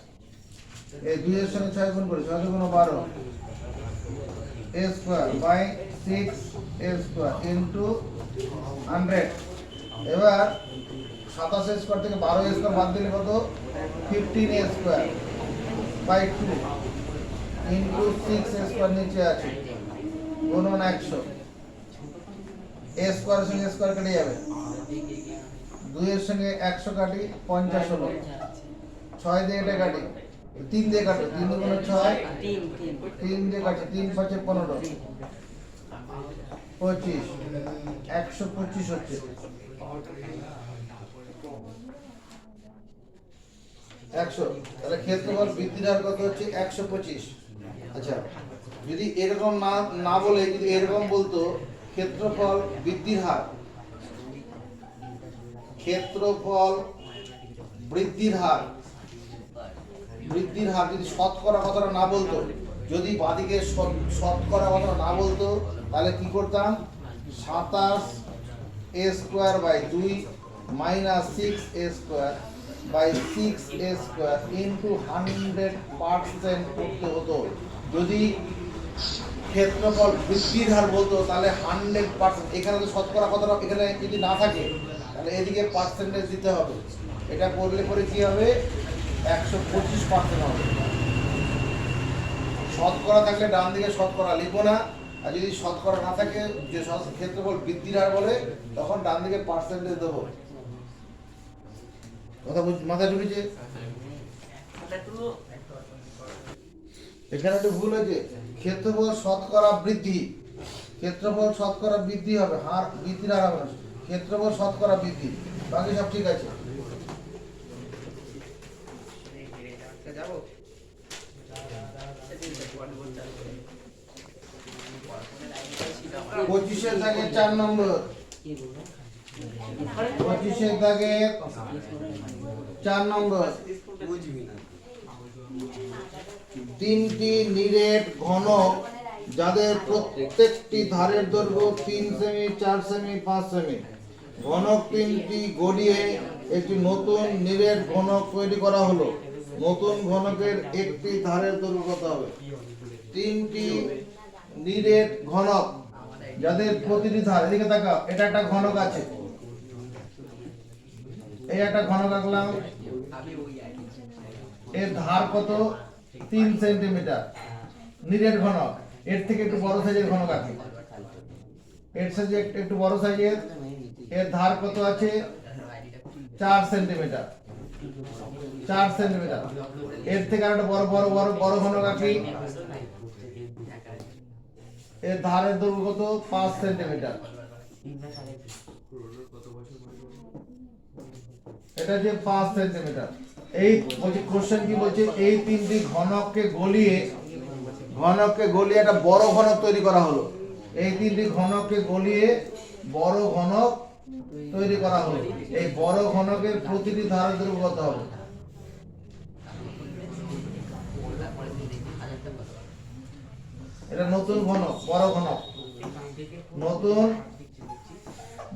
এই 2 এর সঙ্গে 6 গুণ করে 6 গুণ 12 a square by 6 a square into 100 এবার 27 a স্কয়ার থেকে 12 a স্কয়ার বাদ দিলে কত 15 a square by 2 into 6 a square নিচে আছে গুণন 100 a স্কয়ার সঙ্গে a স্কয়ার কেটে যাবে 2 এর সঙ্গে 100 কাটি 50 হলো 6 দিয়ে এটা কাটি 3 দিয়ে কাটো 3 গুণ 6 3 দিয়ে কাটি 3 5 15 25 125 হচ্ছে 100 তাহলে ক্ষেত্রফল বৃদ্ধির হার কত হচ্ছে 125 আচ্ছা যদি এরকম না বলে যদি এরকম বলতো ক্ষেত্রফল বৃদ্ধির হার যদি শতকরা কথাটা না বলতো যদি বাদিকে শতকরা কথাটা না বলতো তাহলে কি করতাম 27 a square by 2 minus 6 a square by 6 a square into 100% করতে হতো যদি ক্ষেত্রফল বৃদ্ধির হার বলতো তাহলে 100% এখানে তো শতকরা কথাটা এখানে যদি না থাকে তাহলে এদিকে পার্সেন্টেজ দিতে হবে এটা করলে পরে কি হবে 125% হবে শতকরা থাকলে ডান দিকে শতকরা লিখবো না আর যদি শতকরা না থাকে যে ক্ষেত্রফল বৃদ্ধির হার বলে তখন ডান দিকে পার্সেন্টেজ দেবো কথা মাথায় ঢুকেছে এখানে একটু ভুল হয়েছে ক্ষেত্রফল শতকরা বৃদ্ধি হবে হার বৃদ্ধির হার হবে না ক্ষেত্রফল শতকরা বৃদ্ধি বাকি সব ঠিক আছে যাবো 25 এর দাগে 4 নম্বর 25 এর দাগে 4 নম্বর তিনটি নিরেট ঘনক যাদের প্রত্যেকটি ধারের দৈর্ঘ্য 3 সেমি 4 সেমি 5 সেমি ঘনক তিনটি গড়িয়ে একটি নতুন নিরেট ঘনক তৈরি করা হলো নতুন ঘনকের একটি ধারের দৈর্ঘ্য কত হবে তিনটি নিরেট ঘনক যাদের প্রতিটি ধার এদিকে তাকাও এটা একটা ঘনক আছে এই একটা ঘনক আঁকলাম এর ধার কত 3 সেন্টিমিটার নিরেট ঘনক এর থেকে একটু বড় সাইজের ঘনক আছে এর সাইজে একটু বড় সাইজের এর ধার কত আছে 4 সেন্টিমিটার এর থেকে আরেকটা বড় ঘনক আছে এর ধারের দৈর্ঘ্য কত 5 সেন্টিমিটার এটা যে 5 সেন্টিমিটার এই বলছে কোশ্চেন কি বলছে এই তিনটি ঘনককে গলিয়ে একটা বড় ঘনক তৈরি করা হলো এই তিনটি ঘনককে গলিয়ে বড় ঘনক তৈরি করা হলো। এই বড় ঘনকের প্রতিটি ধারের দৈর্ঘ্য কত হবে? এটা নতুন ঘনক, বড় ঘনক, নতুন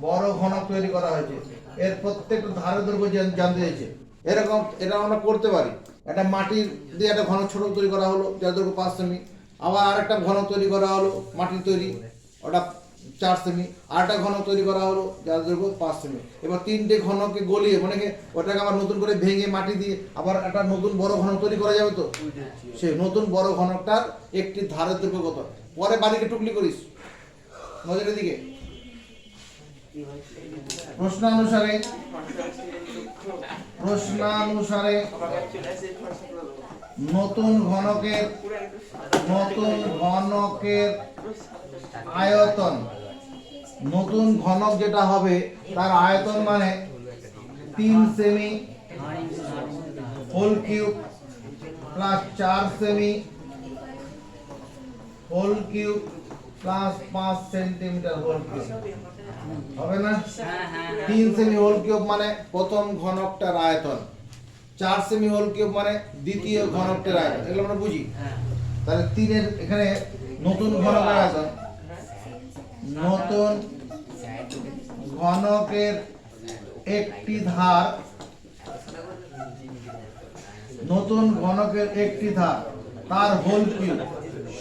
বড় ঘনক তৈরি করা হয়েছে। এর প্রত্যেকটা ধারের দৈর্ঘ্য জানতে চাইছে। এরকম এটা আমরা করতে পারি। একটা মাটির দিয়ে একটা ঘনক ছোট তৈরি করা হলো, যার দৈর্ঘ্য 5 সেমি। আবার আরেকটা ঘনক তৈরি করা হলো মাটির তৈরি, ওটা 4 সেমি। আরেকটা ঘনক তৈরি করা হলো যার দৈর্ঘ্য 5 সেমি। এবার তিনটে ঘনককে গলিয়ে মানে কি ওটাকে আবার নতুন করে ভেঙে মাটি দিয়ে আবার একটা নতুন বড় ঘনক তৈরি করা যাবে। তো সেই নতুন বড় ঘনকটার একটি ধারের দৈর্ঘ্য কত? পরে বাড়িকে টুকলি করিস নজরের দিকে। প্রশ্নানুসারে নতুন ঘনকের আয়তন, নতুন ঘনক যেটা হবে তার আয়তন মানে 3 সেমি হোল কিউব প্লাস 4 সেমি whole cube plus 5 centimetre whole cube হবে না? 3 সেমি হোল কিউব মানে প্রথম ঘনকটার আয়তন, 4 সেমি হোল কিউব মানে দ্বিতীয় ঘনকটার আয়তন। এগুলো আমরা বুঝি। তাহলে 3 এর এখানে নতুন ঘনকের আয়তন, নতুন ঘনকের একটি ধার, নতুন ঘনকের একটি ধার তার হোল কিউব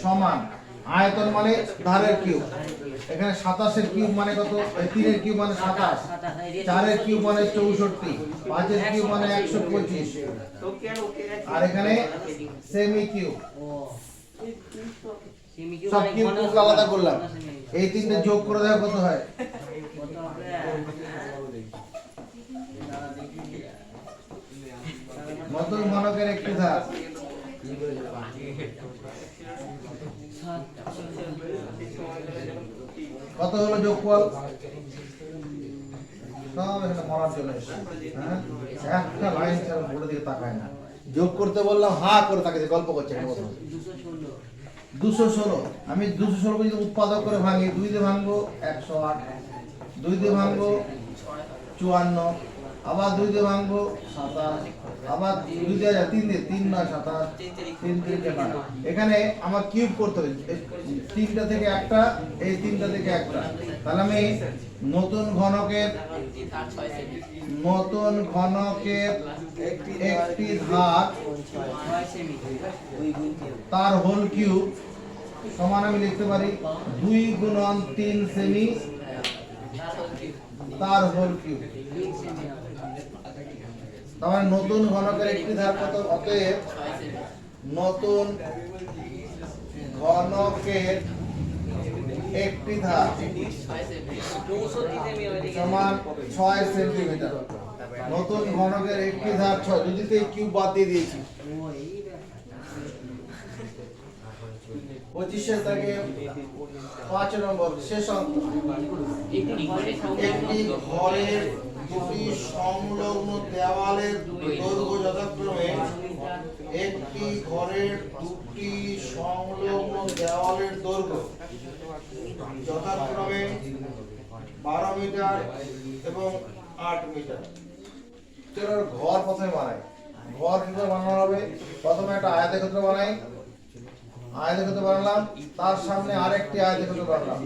সমান আয়তন মানে ধারের কিউব। এখানে 27 এর কিউব মানে কত? 3 এর কিউব মানে 27, 4 এর কিউব মানে 64, 5 এর কিউব মানে 125, আর এখানে সেমি কিউব। সব কিউব আলাদা করলাম। এই তিনটে যোগ করে দেখো কত হয়। নতুন ঘনকের একটি ধার কত হলো যোগফল? সব এখানে মরার জন্য এসেছে। হ্যাঁ, একটা লাইন ছাড়া বোর্ডের দিকে তাকায় না। যোগ করতে বললাম হা করে তাকে গল্প করছে। 216। আমি 216 কে যদি উৎপাদক করে ভাঙি, 2 দিয়ে ভাঙবো 108, 2 দিয়ে ভাঙবো 54, আবার 2 দিয়ে ভাঙবো 27, আবার 2 দিয়ে 3 দিয়ে 3 9 27, 3 3 9। এখানে আমার কিউব করতে হবে। 3টা থেকে একটা, এই 3টা থেকে একটা। তাহলে আমি নতুন ঘনকের একটি ধার তার হোল কিউব সমান আমি লিখতে পারি 2 গুণন 3 সেমি তার হোল কিউব। তাহলে নতুন ঘনকের একটি ধার কত? অতএব নতুন ঘনকের একটি ধার সমান 6 সেন্টিমিটার। নতুন ঘনকের একটি ধার 6, যদি তো এই কিউব বাদ দিয়ে দিয়েছি 25 থেকে 5 নম্বর শেষ অঙ্ক। একটি ঘরের দুটি সংলগ্ন দেওয়ালের দৈর্ঘ্য যথাক্রমে, একটি ঘরের দুটি সংলগ্ন দেওয়ালের দৈর্ঘ্য যথাক্রমে 12 মিটার এবং 8 মিটার। চলো ঘর প্রথমে বানাই। ঘর কিভাবে বানানো হবে? প্রথমে একটা আয়তক্ষেত্র বানাই। আয়তক্ষেত্র বানালাম, তার সামনে আরেকটি আয়তক্ষেত্র বানালাম।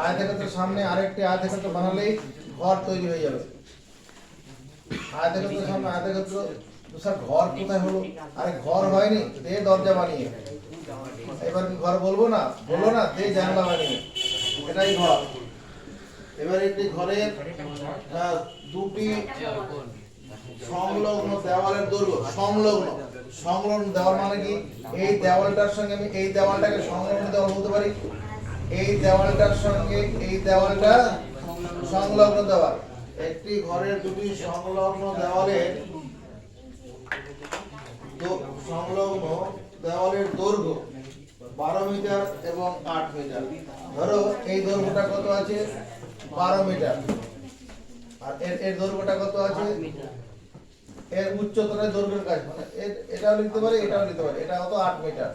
আয়তক্ষেত্রের সামনে আরেকটি আয়তক্ষেত্র বানালেই ঘর তৈরি হয়ে যাবে। আয়তক্ষেত্রের সামনে আয়তক্ষেত্র। স্যার ঘর কোথায় হলো? আরে ঘর হয়নি, দে দরজা বানিয়ে। এবার ঘর বলবো না, বলবো না, দে জানলা বানিয়ে। এটাই ঘর। এবার একটি ঘরের দুটি সংলগ্ন দেওয়ালের দৈর্ঘ্য, সংলগ্ন দেওয়াল মানে কি? এই দেওয়ালটার সঙ্গে আমি এই দেওয়ালটাকে সংলগ্ন দেওয়াল বলতে পারি। এই দেওয়ালটার সঙ্গে এই দেওয়ালটা সংলগ্ন দেওয়াল। একটি ঘরের দুটি সংলগ্ন দেওয়ালের দৈর্ঘ্য 12 মিটার এবং 8 মিটার। ধরো এই দৈর্ঘ্যটা কত আছে? 12 মিটার। আর এর দৈর্ঘ্যটা কত আছে? এর উচ্চতার দৈর্ঘ্যের কাজ মানে এটাও লিখতে পারি, এটাও লিখতে পারি। এটা কত? 8 মিটার।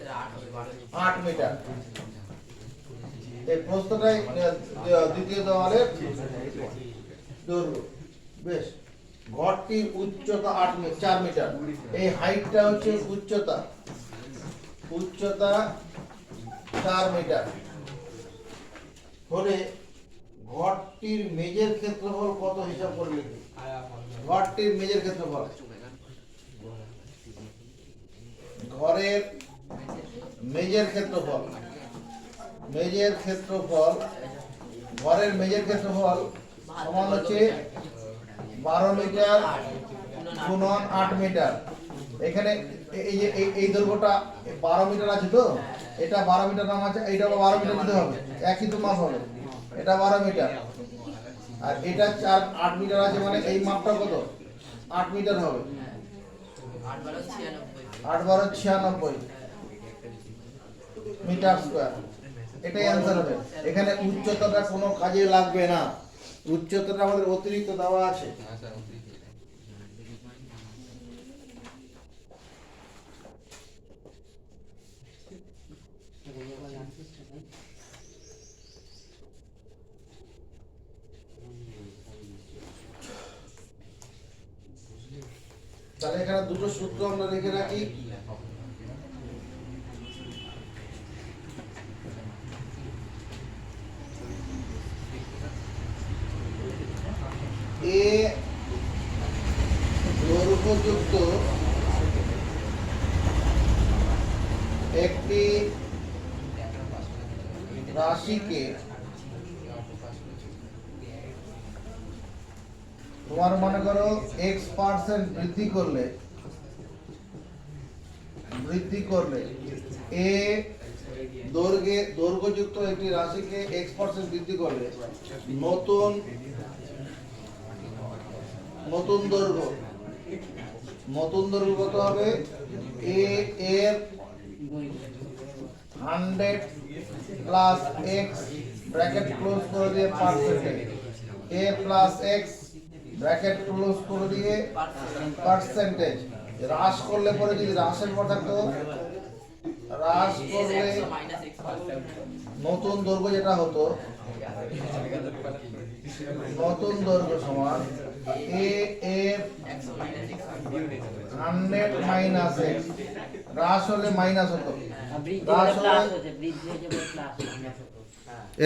8 মিটার। এই প্রস্থটাই দ্বিতীয় দেওয়ালের দৈর্ঘ্য। বেশ, ঘরটির উচ্চতা 4 মিটার। এই হাইটটা হচ্ছে উচ্চতা 4 মিটার হলে ঘরটির মেঝের ক্ষেত্রফল কত হিসাব করে লিখি। ঘরটির মেঝের ক্ষেত্রফল, ঘরের মেঝের ক্ষেত্রফল, ঘরের মেঝের ক্ষেত্রফল সমান হচ্ছে 12 মিটার গুণন 8 মিটার। এখানে এই যে এই দৈর্ঘ্যটা 12 মিটার আছে, তো এটা 12 মিটার নাম আছে, এইটা 12 মিটার দিতে হবে, একই তো মাপ হবে। এটা 12 মিটার আর এটা 8 মিটার আছে, মানে এই মাপটা কত? 8 মিটার হবে। 8 12 96 মিটার স্কয়ার। এটাই অ্যান্সার হবে। এখানে উচ্চতাটা কোনো কাজে লাগবে না, উচ্চতাটা আমাদের অতিরিক্ত দেওয়া আছে। তাহলে এখানে দুটো সূত্র আমরা লিখে রাখি। এ দৈর্ঘ্যযুক্ত একটি রাশিকে তোমার মনে করো x% বৃদ্ধি করলে এ দৈর্ঘ্যযুক্ত একটি রাশিকে x% বৃদ্ধি করলে নতুন দৈর্ঘ্য কত হবে? এ এর 100 প্লাস x ব্র্যাকেট ক্লোজ করে দিয়ে percentage, a plus x bracket close করে দিয়ে পার্সেন্টেজ। হ্রাস করলে পরে যদি হ্রাসের পর থাকতো, হ্রাস করলে নতুন দৈর্ঘ্য যেটা হতো, নতুন দৈর্ঘ্য সমান a এর 100 মাইনাস x। হ্রাস হলে মাইনাস হতো, হ্রাস হলে।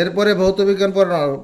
এরপরে ভৌত বিজ্ঞান পড়ানো